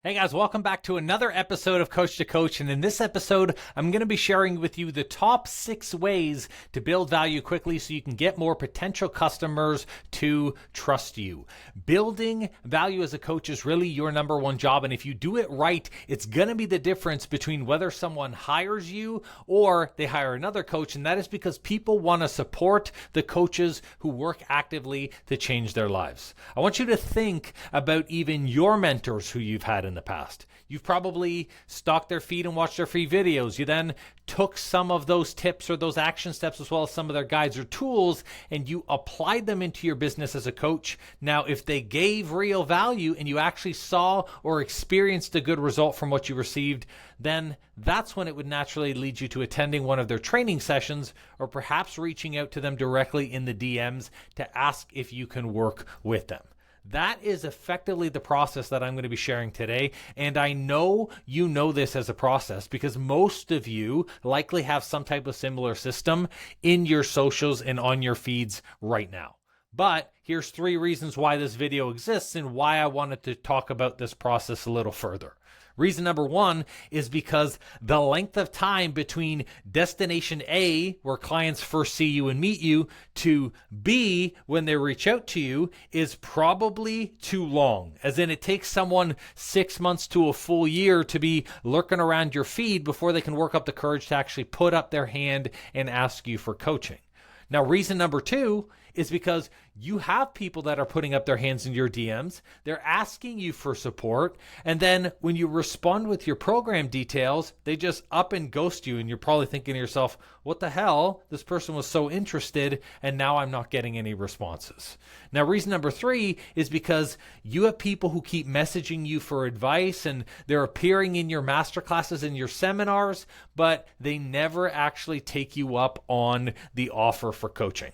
Hey guys, welcome back to another episode of Coach to Coach. And in this episode, I'm going to be sharing with you the top 6 ways to build value quickly so you can get more potential customers to trust you. Building value as a coach is really your number one job. And if you do it right, it's going to be the difference between whether someone hires you or they hire another coach. And that is because people want to support the coaches who work actively to change their lives. I want you to think about even your mentors who you've had in the past. You've probably stalked their feed and watched their free videos. You then took some of those tips or those action steps as well as some of their guides or tools and you applied them into your business as a coach. Now, if they gave real value and you actually saw or experienced a good result from what you received, then that's when it would naturally lead you to attending one of their training sessions or perhaps reaching out to them directly in the DMs to ask if you can work with them. That is effectively the process that I'm going to be sharing today. And I know you know this as a process because most of you likely have some type of similar system in your socials and on your feeds right now. But here's 3 reasons why this video exists and why I wanted to talk about this process a little further. Reason number 1 is because the length of time between destination A, where clients first see you and meet you, to B, when they reach out to you, is probably too long. As in, it takes someone 6 months to a full year to be lurking around your feed before they can work up the courage to actually put up their hand and ask you for coaching. Now, reason number 2 is because you have people that are putting up their hands in your DMs. They're asking you for support. And then when you respond with your program details, they just up and ghost you. And you're probably thinking to yourself, what the hell? This person was so interested and now I'm not getting any responses. Now, reason number 3 is because you have people who keep messaging you for advice and they're appearing in your masterclasses and your seminars, but they never actually take you up on the offer for coaching.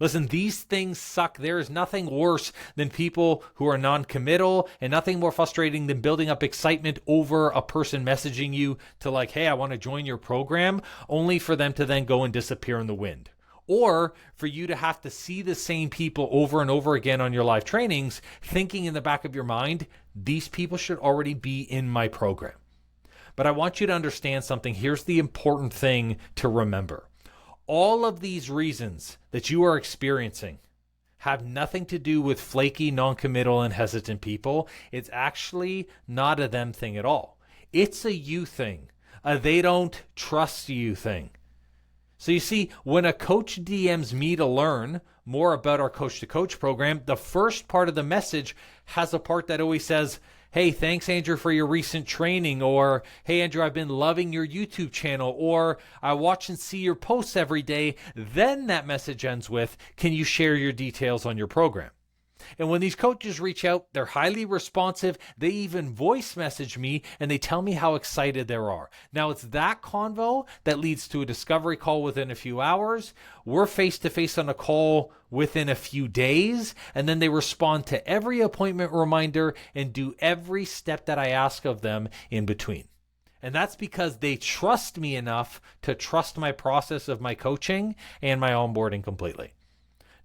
Listen, these things suck. There is nothing worse than people who are non-committal and nothing more frustrating than building up excitement over a person messaging you to like, hey, I want to join your program, only for them to then go and disappear in the wind. Or for you to have to see the same people over and over again on your live trainings, thinking in the back of your mind, these people should already be in my program. But I want you to understand something. Here's the important thing to remember. All of these reasons that you are experiencing have nothing to do with flaky, non-committal, and hesitant people. It's actually not a them thing at all. It's a you thing, a they don't trust you thing. So you see, when a coach DMs me to learn more about our Coach to Coach program, the first part of the message has a part that always says, hey, thanks, Andrew, for your recent training, or hey, Andrew, I've been loving your YouTube channel, or I watch and see your posts every day. Then that message ends with, can you share your details on your program? And when these coaches reach out, they're highly responsive. They even voice message me and they tell me how excited they are. Now, it's that convo that leads to a discovery call within a few hours. We're face to face on a call within a few days. And then they respond to every appointment reminder and do every step that I ask of them in between. And that's because they trust me enough to trust my process of my coaching and my onboarding completely.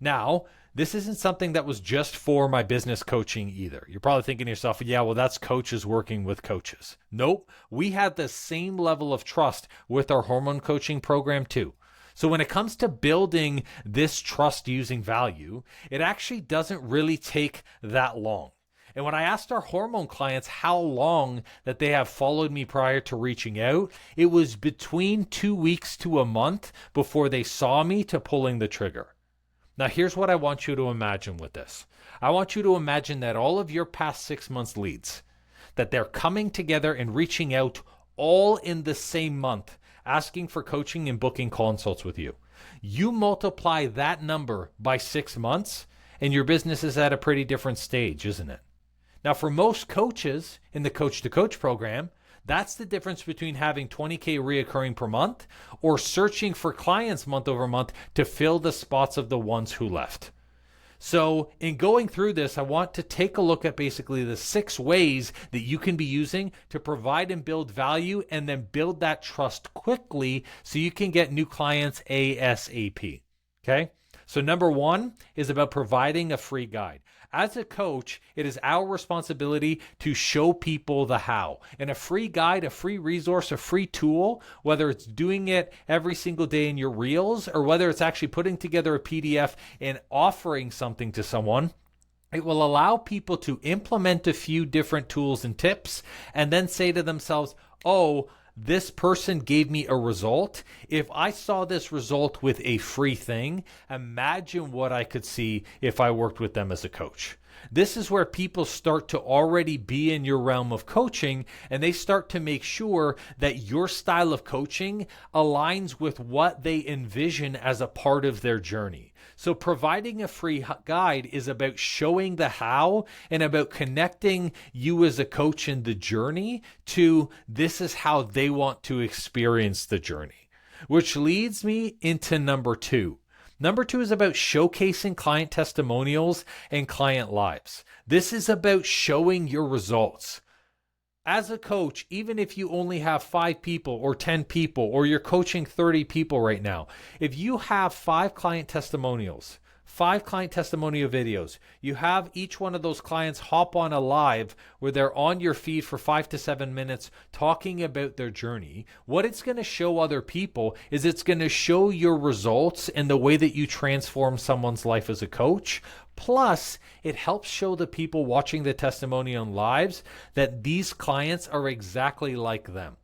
Now, this isn't something that was just for my business coaching either. You're probably thinking to yourself, yeah, well, that's coaches working with coaches. Nope. We have the same level of trust with our hormone coaching program too. So when it comes to building this trust using value, it actually doesn't really take that long. And when I asked our hormone clients how long that they have followed me prior to reaching out, it was between 2 weeks to a month before they saw me to pulling the trigger. Now, here's what I want you to imagine with this. I want you to imagine that all of your past 6 months leads, that they're coming together and reaching out all in the same month, asking for coaching and booking consults with you. You multiply that number by 6 months, and your business is at a pretty different stage, isn't it? Now, for most coaches in the Coach to Coach program, that's the difference between having 20K reoccurring per month or searching for clients month over month to fill the spots of the ones who left. So in going through this, I want to take a look at basically the 6 ways that you can be using to provide and build value and then build that trust quickly so you can get new clients ASAP. Okay? So number 1 is about providing a free guide. As a coach, it is our responsibility to show people the how. And a free guide, a free resource, a free tool, whether it's doing it every single day in your reels or whether it's actually putting together a PDF and offering something to someone, it will allow people to implement a few different tools and tips and then say to themselves, oh, this person gave me a result. If I saw this result with a free thing, imagine what I could see if I worked with them as a coach. This is where people start to already be in your realm of coaching, and they start to make sure that your style of coaching aligns with what they envision as a part of their journey. So providing a free guide is about showing the how and about connecting you as a coach in the journey to this is how they want to experience the journey, which leads me into number 2. Number 2 is about showcasing client testimonials and client lives. This is about showing your results. As a coach, even if you only have 5 people or 10 people, or you're coaching 30 people right now, if you have 5 client testimonials, 5 client testimonial videos, you have each one of those clients hop on a live where they're on your feed for 5 to 7 minutes talking about their journey. What it's going to show other people is it's going to show your results and the way that you transform someone's life as a coach. Plus, it helps show the people watching the testimonial lives that these clients are exactly like them.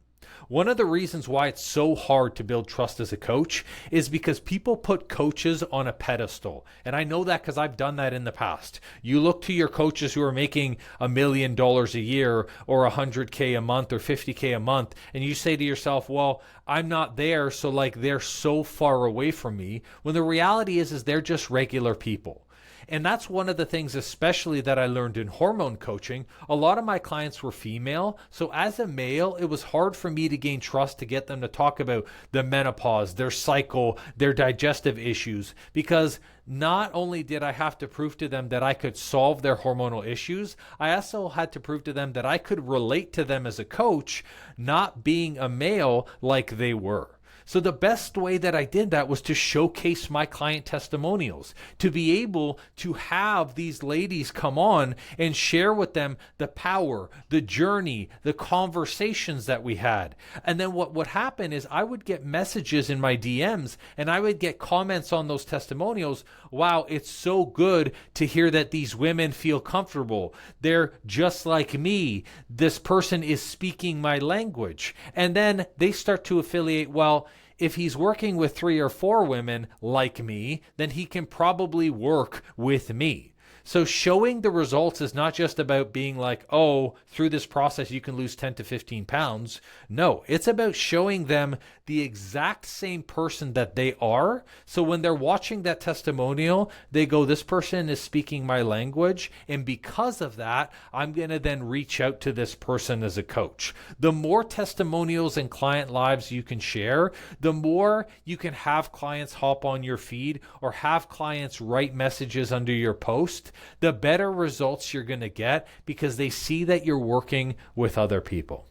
One of the reasons why it's so hard to build trust as a coach is because people put coaches on a pedestal. And I know that because I've done that in the past. You look to your coaches who are making $1 million a year or $100K a month or $50K a month, and you say to yourself, well, I'm not there, so like they're so far away from me. When the reality is they're just regular people. And that's one of the things especially that I learned in hormone coaching. A lot of my clients were female. So as a male, it was hard for me to gain trust to get them to talk about the menopause, their cycle, their digestive issues, because not only did I have to prove to them that I could solve their hormonal issues, I also had to prove to them that I could relate to them as a coach, not being a male like they were. So the best way that I did that was to showcase my client testimonials, to be able to have these ladies come on and share with them the power, the journey, the conversations that we had. And then what would happen is I would get messages in my DMs and I would get comments on those testimonials. Wow, it's so good to hear that these women feel comfortable. They're just like me. This person is speaking my language. And then they start to affiliate, well, if he's working with 3 or 4 women like me, then he can probably work with me. So showing the results is not just about being like, oh, through this process, you can lose 10 to 15 pounds. No, it's about showing them the exact same person that they are. So when they're watching that testimonial, they go, this person is speaking my language. And because of that, I'm going to then reach out to this person as a coach. The more testimonials and client lives you can share, the more you can have clients hop on your feed or have clients write messages under your post, the better results you're going to get because they see that you're working with other people.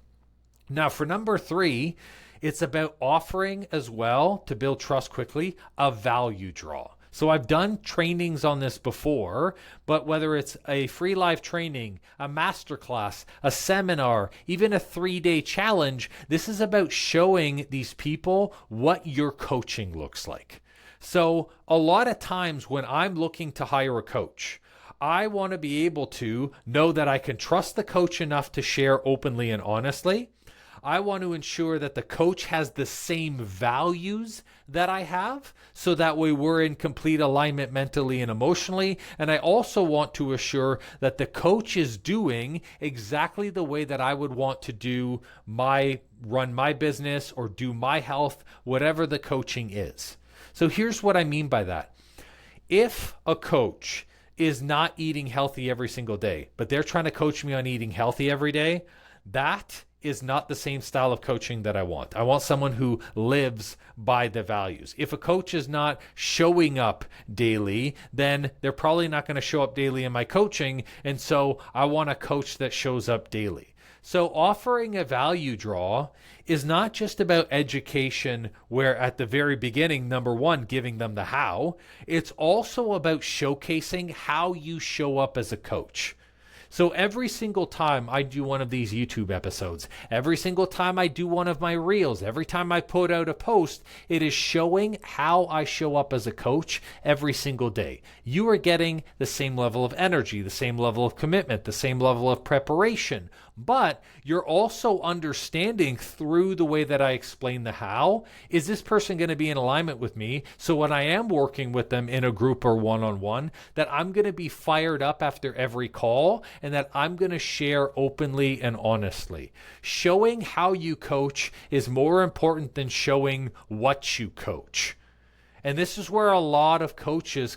Now, for number 3, it's about offering as well, to build trust quickly, a value draw. So I've done trainings on this before, but whether it's a free live training, a masterclass, a seminar, even a 3-day challenge, this is about showing these people what your coaching looks like. So a lot of times when I'm looking to hire a coach, I want to be able to know that I can trust the coach enough to share openly and honestly. I want to ensure that the coach has the same values that I have, so that way we're in complete alignment mentally and emotionally. And I also want to assure that the coach is doing exactly the way that I would want to run my business or do my health, whatever the coaching is. So here's what I mean by that. If a coach is not eating healthy every single day, but they're trying to coach me on eating healthy every day, that is not the same style of coaching that I want. I want someone who lives by the values. If a coach is not showing up daily, then they're probably not going to show up daily in my coaching. And so I want a coach that shows up daily. So offering a value draw is not just about education, where at the very beginning, number one, giving them the how. It's also about showcasing how you show up as a coach. So every single time I do one of these YouTube episodes, every single time I do one of my reels, every time I put out a post, it is showing how I show up as a coach every single day. You are getting the same level of energy, the same level of commitment, the same level of preparation, but you're also understanding through the way that I explain the how, is this person going to be in alignment with me? So when I am working with them in a group or one-on-one, that I'm going to be fired up after every call and that I'm going to share openly and honestly. Showing how you coach is more important than showing what you coach. And this is where a lot of coaches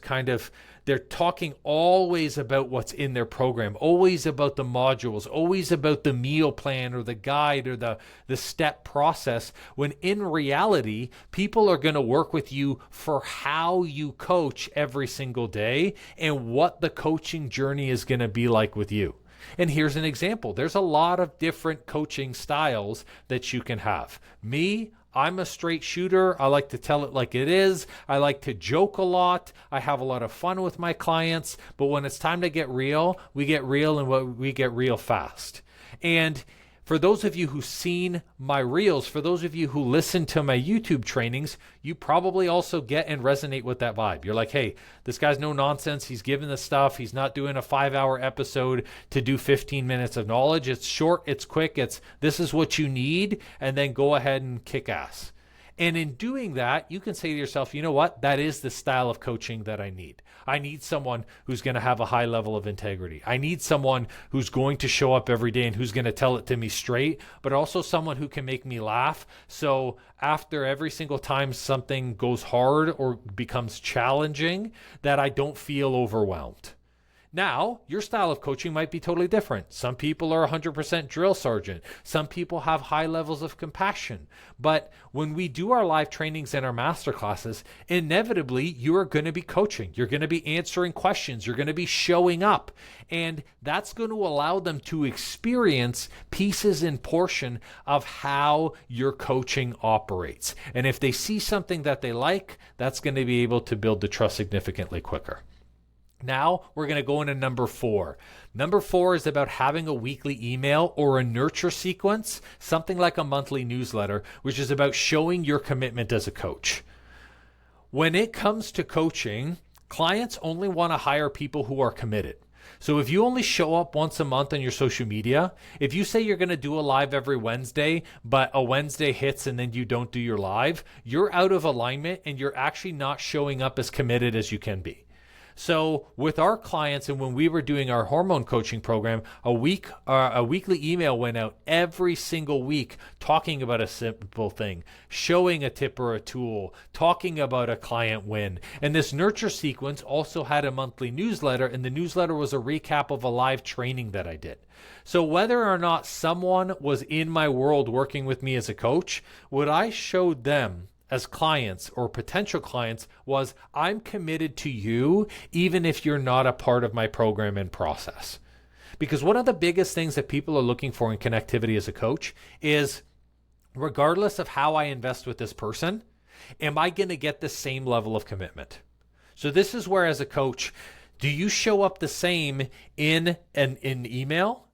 they're talking always about what's in their program, always about the modules, always about the meal plan or the guide or the step process, when in reality, people are going to work with you for how you coach every single day and what the coaching journey is going to be like with you. And here's an example. There's a lot of different coaching styles that you can have. I'm a straight shooter. I like to tell it like it is. I like to joke a lot. I have a lot of fun with my clients. But when it's time to get real, we get real, and we get real fast. And for those of you who've seen my reels, for those of you who listen to my YouTube trainings, you probably also get and resonate with that vibe. You're like, hey, this guy's no nonsense. He's giving the stuff. He's not doing a 5-hour episode to do 15 minutes of knowledge. It's short, it's quick, this is what you need, and then go ahead and kick ass. And in doing that, you can say to yourself, you know what? That is the style of coaching that I need. I need someone who's going to have a high level of integrity. I need someone who's going to show up every day and who's going to tell it to me straight, but also someone who can make me laugh. So after every single time something goes hard or becomes challenging, that I don't feel overwhelmed. Now, your style of coaching might be totally different. Some people are 100% drill sergeant. Some people have high levels of compassion. But when we do our live trainings and our master classes, inevitably, you are going to be coaching. You're going to be answering questions. You're going to be showing up. And that's going to allow them to experience pieces and portion of how your coaching operates. And if they see something that they like, that's going to be able to build the trust significantly quicker. Now we're going to go into number 4. Number 4 is about having a weekly email or a nurture sequence, something like a monthly newsletter, which is about showing your commitment as a coach. When it comes to coaching, clients only want to hire people who are committed. So if you only show up once a month on your social media, if you say you're going to do a live every Wednesday, but a Wednesday hits and then you don't do your live, you're out of alignment and you're actually not showing up as committed as you can be. So with our clients, and when we were doing our hormone coaching program, a weekly email went out every single week talking about a simple thing, showing a tip or a tool, talking about a client win. And this nurture sequence also had a monthly newsletter, and the newsletter was a recap of a live training that I did. So whether or not someone was in my world working with me as a coach, what I showed them as clients or potential clients was, I'm committed to you even if you're not a part of my program and process. Because one of the biggest things that people are looking for in connectivity as a coach is, regardless of how I invest with this person, am I going to get the same level of commitment? So this is where, as a coach, do you show up the same in an email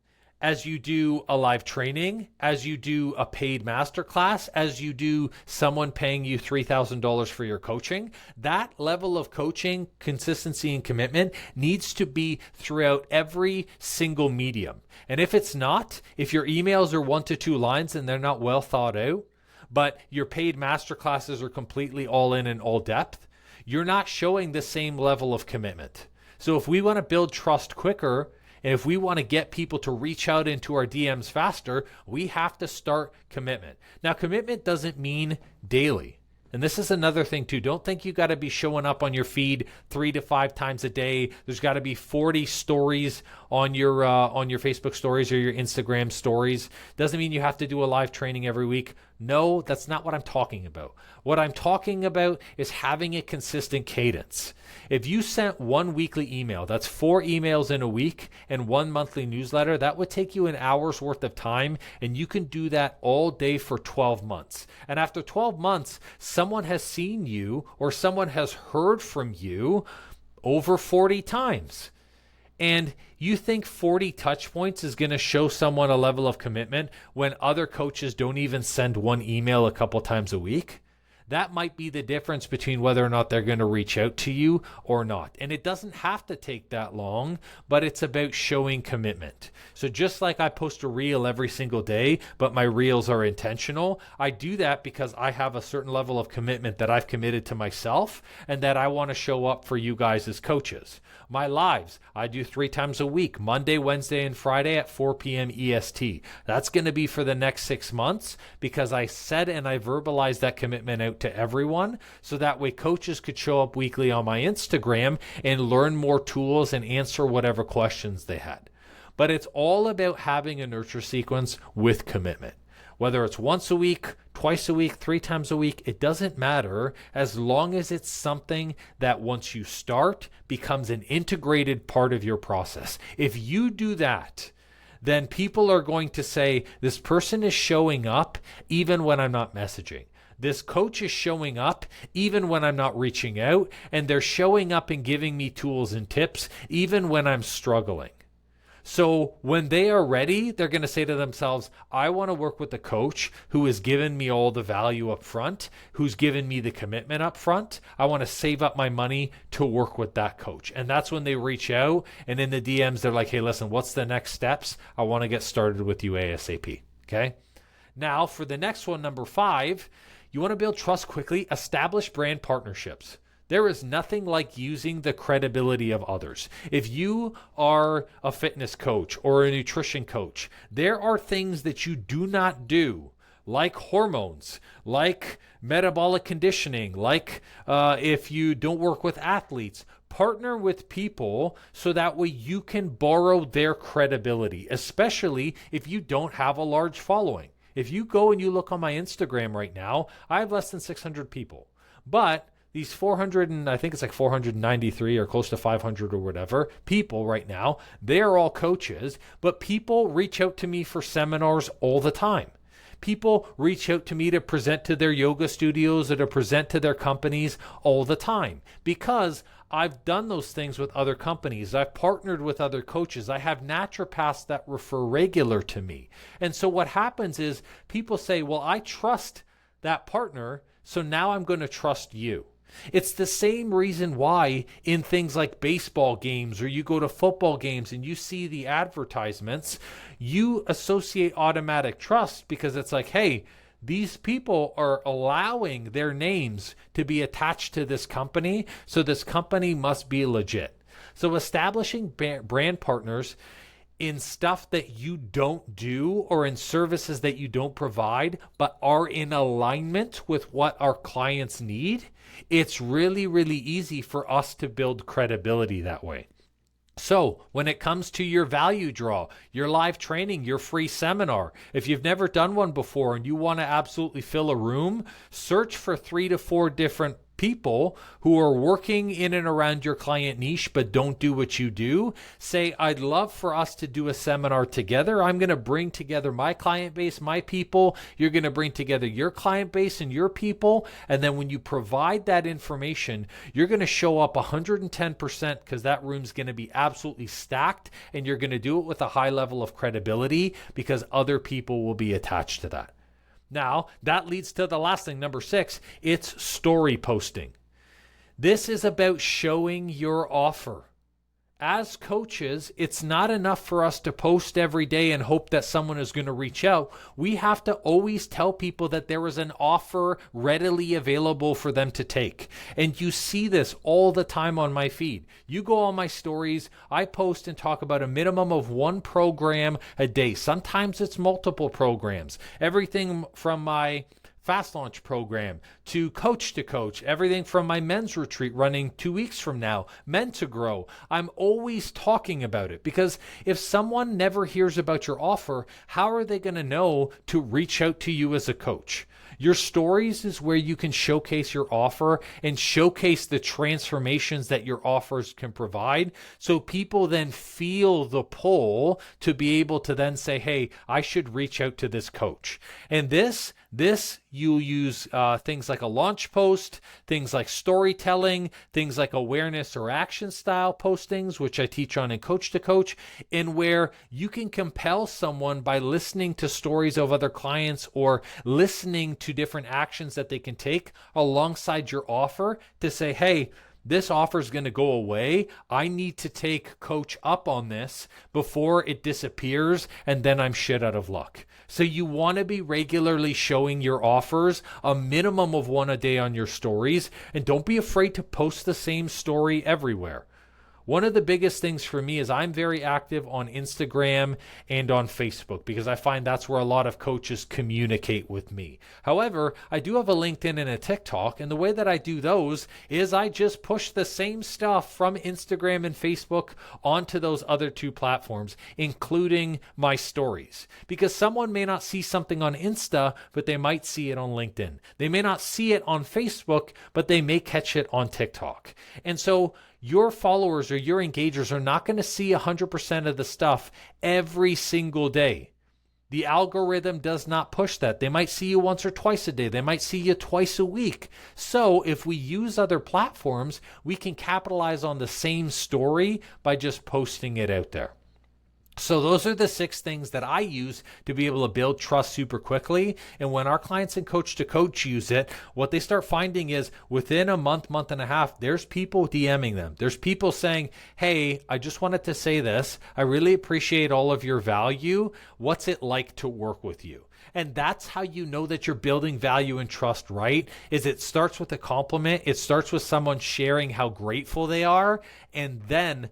as you do a live training, as you do a paid masterclass, as you do someone paying you $3,000 for your coaching? That level of coaching, consistency, and commitment needs to be throughout every single medium. And if it's not, if your emails are 1 to 2 lines and they're not well thought out, but your paid masterclasses are completely all in and all depth, you're not showing the same level of commitment. So if we want to build trust quicker, and if we want to get people to reach out into our DMs faster, we have to start commitment. Now, commitment doesn't mean daily. And this is another thing too. Don't think you got to be showing up on your feed 3 to 5 times a day. There's got to be 40 stories on your Facebook stories or your Instagram stories. Doesn't mean you have to do a live training every week. No, that's not what I'm talking about. What I'm talking about is having a consistent cadence. If you sent one weekly email, that's 4 emails in a week, and 1 monthly newsletter, that would take you an hour's worth of time, and you can do that all day for 12 months. And after 12 months, someone has seen you or someone has heard from you over 40 times. And you think 40 touch points is going to show someone a level of commitment when other coaches don't even send one email a couple times a week? That might be the difference between whether or not they're going to reach out to you or not. And it doesn't have to take that long, but it's about showing commitment. So just like I post a reel every single day, but my reels are intentional, I do that because I have a certain level of commitment that I've committed to myself and that I want to show up for you guys as coaches. My lives, I do 3 times a week, Monday, Wednesday, and Friday at 4 p.m. EST. That's going to be for the next 6 months because I said and I verbalized that commitment out to everyone, so that way coaches could show up weekly on my Instagram and learn more tools and answer whatever questions they had. But it's all about having a nurture sequence with commitment. Whether it's once a week, twice a week, 3 times a week, it doesn't matter as long as it's something that once you start becomes an integrated part of your process. If you do that, then people are going to say, this person is showing up even when I'm not messaging. This coach is showing up even when I'm not reaching out, and they're showing up and giving me tools and tips even when I'm struggling. So when they are ready, they're going to say to themselves, I want to work with a coach who has given me all the value up front, who's given me the commitment up front. I want to save up my money to work with that coach. And that's when they reach out, and in the DMs, they're like, hey, listen, what's the next steps? I want to get started with you ASAP. Okay. Now for the next one, number 5, you want to build trust quickly, establish brand partnerships. There is nothing like using the credibility of others. If you are a fitness coach or a nutrition coach, there are things that you do not do, like hormones, like metabolic conditioning, like if you don't work with athletes. Partner with people so that way you can borrow their credibility, especially if you don't have a large following. If you go and you look on my Instagram right now, I have less than 600 people. But these 400 and I think it's like 493 or close to 500 or whatever people right now, they're all coaches, but people reach out to me for seminars all the time. People reach out to me to present to their yoga studios or to present to their companies all the time because I've done those things with other companies. I've partnered with other coaches. I have naturopaths that refer regular to me. And so what happens is people say, well, I trust that partner, so now I'm going to trust you. It's the same reason why in things like baseball games or you go to football games and you see the advertisements, you associate automatic trust because it's like, hey, these people are allowing their names to be attached to this company, so this company must be legit. So establishing brand partners in stuff that you don't do or in services that you don't provide but are in alignment with what our clients need, it's really, really easy for us to build credibility that way. So when it comes to your value draw, your live training, your free seminar, if you've never done one before and you want to absolutely fill a room, search for 3 to 4 different people who are working in and around your client niche but don't do what you do. Say, I'd love for us to do a seminar together. I'm going to bring together my client base, my people. You're going to bring together your client base and your people. And then when you provide that information, you're going to show up 110% because that room's going to be absolutely stacked, and you're going to do it with a high level of credibility because other people will be attached to that. Now, that leads to the last thing, number 6, it's story posting. This is about showing your offer. As coaches, it's not enough for us to post every day and hope that someone is going to reach out. We have to always tell people that there is an offer readily available for them to take. And you see this all the time on my feed. You go on my stories, I post and talk about a minimum of 1 program a day. Sometimes it's multiple programs. Everything from my fast launch program to coach, everything from my men's retreat running 2 weeks from now, meant to grow. I'm always talking about it, because if someone never hears about your offer, how are they going to know to reach out to you as a coach? Your stories is where you can showcase your offer and showcase the transformations that your offers can provide. So people then feel the pull to be able to then say, hey, I should reach out to this coach. And this you use things like a launch post, things like storytelling, things like awareness or action style postings, which I teach on in Coach to Coach, in where you can compel someone by listening to stories of other clients or listening to different actions that they can take alongside your offer to say, hey, this offer is going to go away. I need to take Coach up on this before it disappears and then I'm shit out of luck. So you want to be regularly showing your offers, a minimum of one a day on your stories, and don't be afraid to post the same story everywhere. One of the biggest things for me is I'm very active on Instagram and on Facebook, because I find that's where a lot of coaches communicate with me. However, I do have a LinkedIn and a TikTok, and the way that I do those is I just push the same stuff from Instagram and Facebook onto those other two platforms, including my stories. Because someone may not see something on Insta, but they might see it on LinkedIn. They may not see it on Facebook, but they may catch it on TikTok. And so your followers or your engagers are not going to see 100% of the stuff every single day. The algorithm does not push that. They might see you once or twice a day. They might see you twice a week. So if we use other platforms, we can capitalize on the same story by just posting it out there. So those are the 6 things that I use to be able to build trust super quickly. And when our clients in Coach to Coach use it, what they start finding is within a month and a half, there's people DMing them. There's people saying, hey, I just wanted to say this. I really appreciate all of your value. What's it like to work with you? And that's how you know that you're building value and trust, right? Is it starts with a compliment. It starts with someone sharing how grateful they are. And then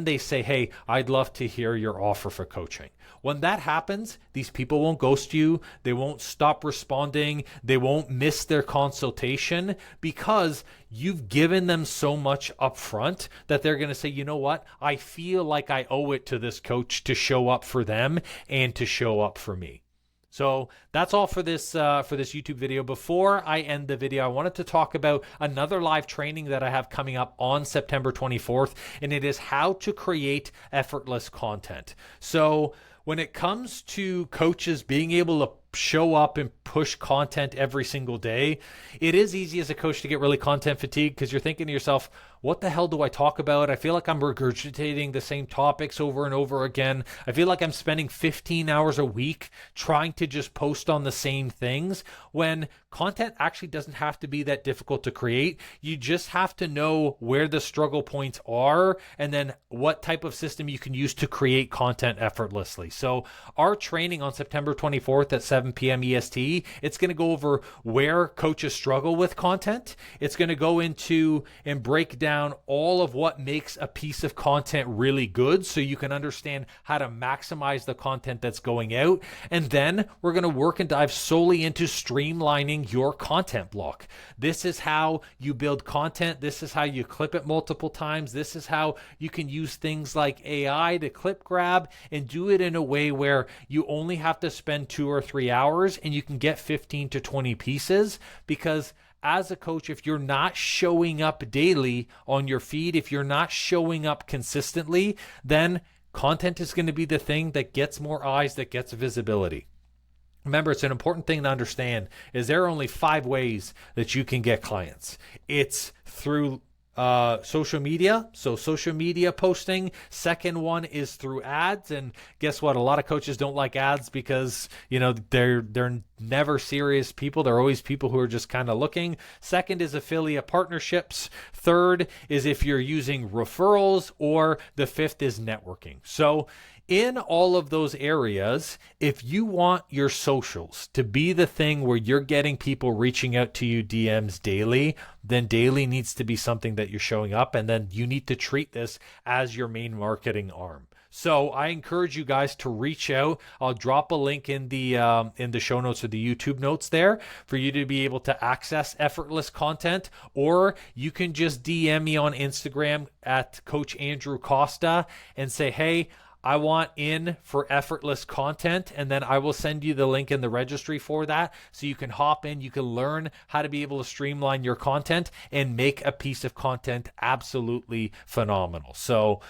they say, hey, I'd love to hear your offer for coaching. When that happens, these people won't ghost you. They won't stop responding. They won't miss their consultation, because you've given them so much upfront that they're going to say, you know what? I feel like I owe it to this coach to show up for them and to show up for me. So that's all for this YouTube video. Before I end the video, I wanted to talk about another live training that I have coming up on September 24th, and it is how to create effortless content. So when it comes to coaches being able to show up and push content every single day, it is easy as a coach to get really content fatigued, because you're thinking to yourself, what the hell do I talk about? I feel like I'm regurgitating the same topics over and over again. I feel like I'm spending 15 hours a week trying to just post on the same things, when content actually doesn't have to be that difficult to create. You just have to know where the struggle points are and then what type of system you can use to create content effortlessly. So our training on September 24th at 7 p.m. EST, it's going to go over where coaches struggle with content. It's going to go into and break down all of what makes a piece of content really good, so you can understand how to maximize the content that's going out. And then we're going to work and dive solely into streamlining your content block. This is how you build content. This is how you clip it multiple times. This is how you can use things like AI to clip grab and do it in a way where you only have to spend 2 or 3 hours and you can get 15 to 20 pieces. Because as a coach, if you're not showing up daily on your feed, if you're not showing up consistently, then content is going to be the thing that gets more eyes, that gets visibility. Remember, it's an important thing to understand is there are only 5 ways that you can get clients. It's through social media. So social media posting. Second one is through ads. And guess what? A lot of coaches don't like ads because, they're never serious people. They're always people who are just kind of looking. Second is affiliate partnerships. Third is if you're using referrals, or the 5th is networking. So in all of those areas, if you want your socials to be the thing where you're getting people reaching out to you DMs daily, then daily needs to be something that you're showing up, and then you need to treat this as your main marketing arm. So I encourage you guys to reach out. I'll drop a link in the show notes or the YouTube notes there for you to be able to access Effortless content, or you can just DM me on Instagram at Coach Andrew Costa and say, hey, I want in for Effortless content, and then I will send you the link in the registry for that, so you can hop in, you can learn how to be able to streamline your content and make a piece of content absolutely phenomenal. So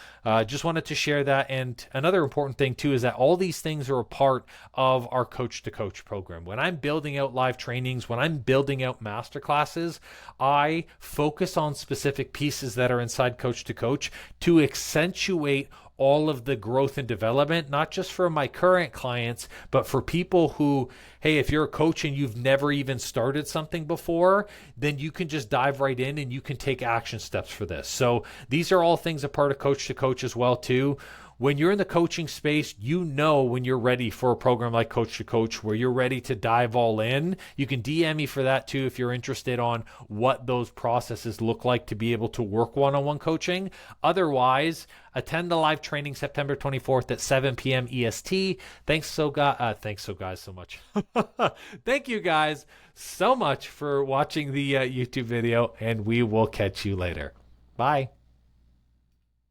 just wanted to share that. And another important thing too is that all these things are a part of our Coach to Coach program. When I'm building out live trainings, when I'm building out masterclasses, I focus on specific pieces that are inside Coach to Coach to accentuate all of the growth and development, not just for my current clients, but for people who, hey, if you're a coach and you've never even started something before, then you can just dive right in and you can take action steps for this. So these are all things a part of Coach to Coach as well too. When you're in the coaching space, you know when you're ready for a program like Coach to Coach, where you're ready to dive all in. You can DM me for that too if you're interested on what those processes look like to be able to work one-on-one coaching. Otherwise, attend the live training September 24th at 7 p.m. EST. Thanks guys so much. Thank you guys so much for watching the YouTube video, and we will catch you later. Bye.